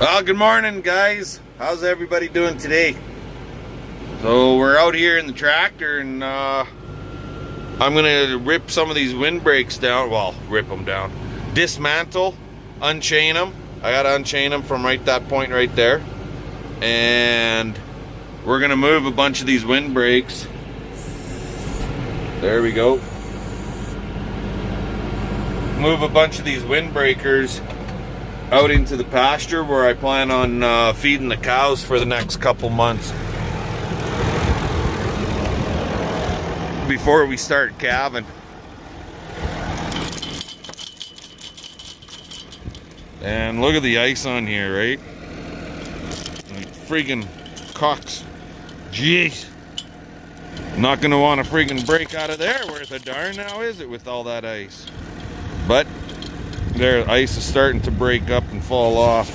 Well, good morning, guys. How's everybody doing today? So we're out here in the tractor, and I'm gonna rip some of these windbreaks down. Well, rip them down, dismantle, unchain them. I gotta unchain them from that point right there, and we're gonna move a bunch of these windbreaks. There we go. Move a bunch of these windbreakers out into the pasture where I plan on feeding the cows for the next couple months before we start calving. And look at the ice on here, right? Like freaking cocks. Jeez. Not gonna want to freaking break out of there worth a darn now, is it, with all that ice? But there, ice is starting to break up and fall off.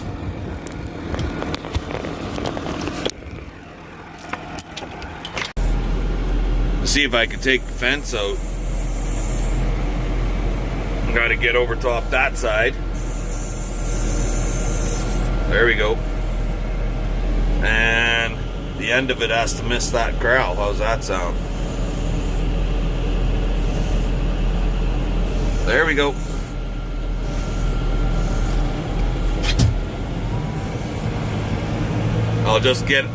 Let's see if I can take the fence out. Got to get over top that side. There we go. And the end of it has to miss that corral. How's that sound? There we go. I'll just get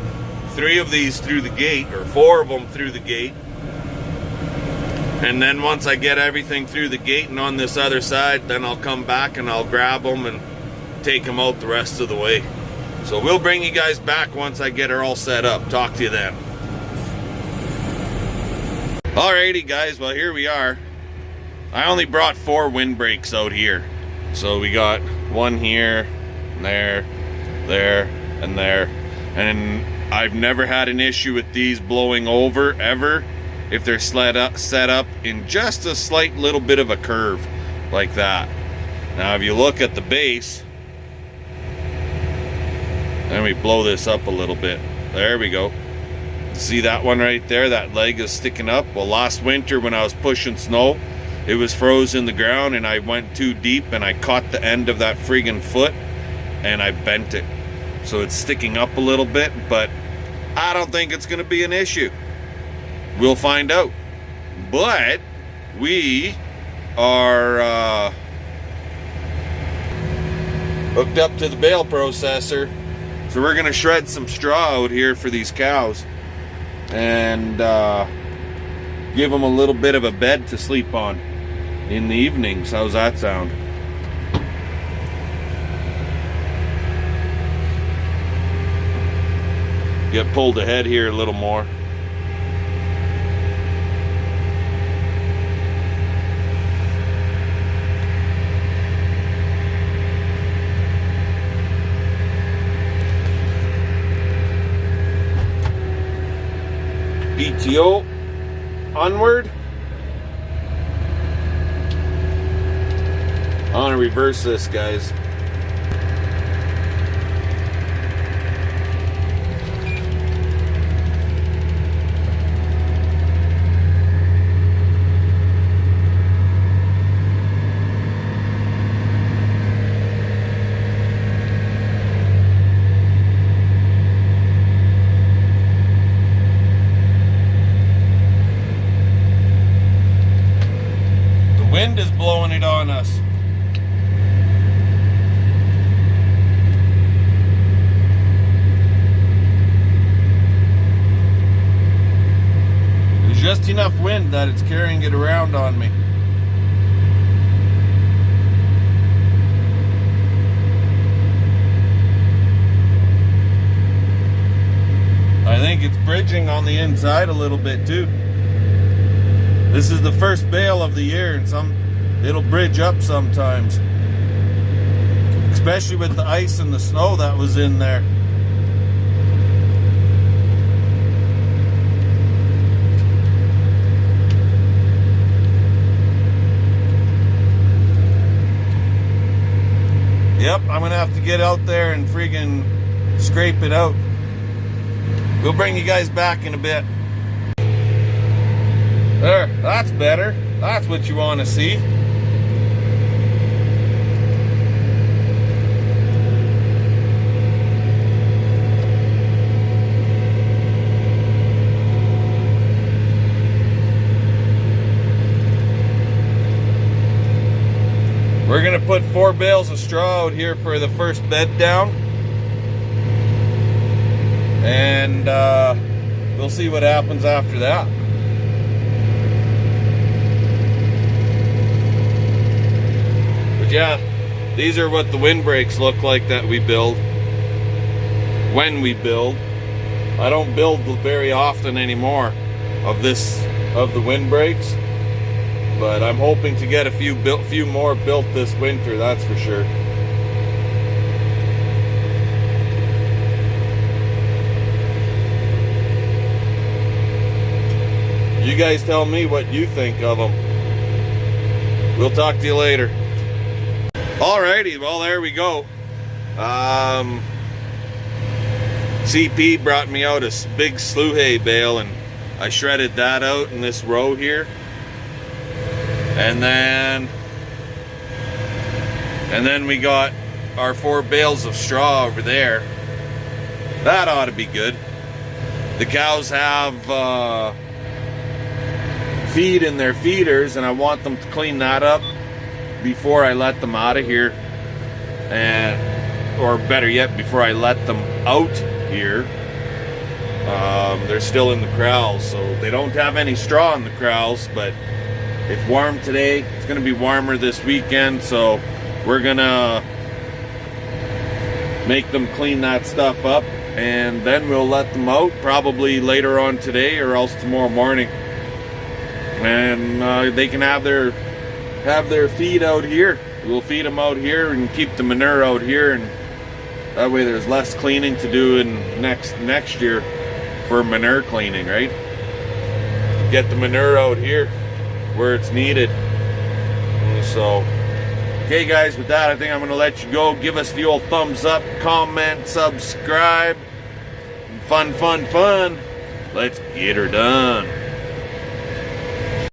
3 of these through the gate, or 4 of them through the gate. And then once I get everything through the gate and on this other side, then I'll come back and I'll grab them and take them out the rest of the way. So we'll bring you guys back once I get her all set up. Talk to you then. Alrighty guys, well here we are. I only brought 4 windbreaks out here. So we got 1 here, there, and there. And I've never had an issue with these blowing over, ever, if they're set up in just a slight little bit of a curve like that. Now if you look at the base, let me blow this up a little bit. There we go. See that one right there? That leg is sticking up. Well, last winter when I was pushing snow, it was froze in the ground and I went too deep and I caught the end of that friggin' foot and I bent it. So it's sticking up a little bit, but I don't think it's gonna be an issue. We'll find out. But we are hooked up to the bale processor. So we're gonna shred some straw out here for these cows and give them a little bit of a bed to sleep on in the evenings. How's that sound? Get pulled ahead here a little more. PTO onward. I'm gonna reverse this, guys. Wind is blowing it on us. There's just enough wind that it's carrying it around on me. I think it's bridging on the inside a little bit too. This is the first bale of the year, and it'll bridge up sometimes. Especially with the ice and the snow that was in there. Yep, I'm gonna have to get out there and freaking scrape it out. We'll bring you guys back in a bit. There, that's better. That's what you want to see. put 4 bales of straw out here for the first bed down. And we'll see what happens after that. But yeah, these are what the windbreaks look like that we build. When we build. I don't build very often anymore of the windbreaks, but I'm hoping to get a few more built this winter, that's for sure. You guys tell me what you think of them. We'll talk to you later. Alrighty, well there we go. CP brought me out a big slew hay bale, and I shredded that out in this row here. And then we got our 4 bales of straw over there. That ought to be good. The cows have feed in their feeders, and I want them to clean that up before I let them out of here, or better yet, before I let them out here. They're still in the corrals, so they don't have any straw in the corrals, but it's warm today. It's going to be warmer this weekend, so we're going to make them clean that stuff up, and then we'll let them out probably later on today or else tomorrow morning. And they can have their feed out here. We'll feed them out here and keep the manure out here, and that way there's less cleaning to do in next year for manure cleaning, right? Get the manure out here where it's needed. So, okay guys, with that I think I'm going to let you go. Give us the old thumbs up, comment, subscribe. Fun. Let's get her done.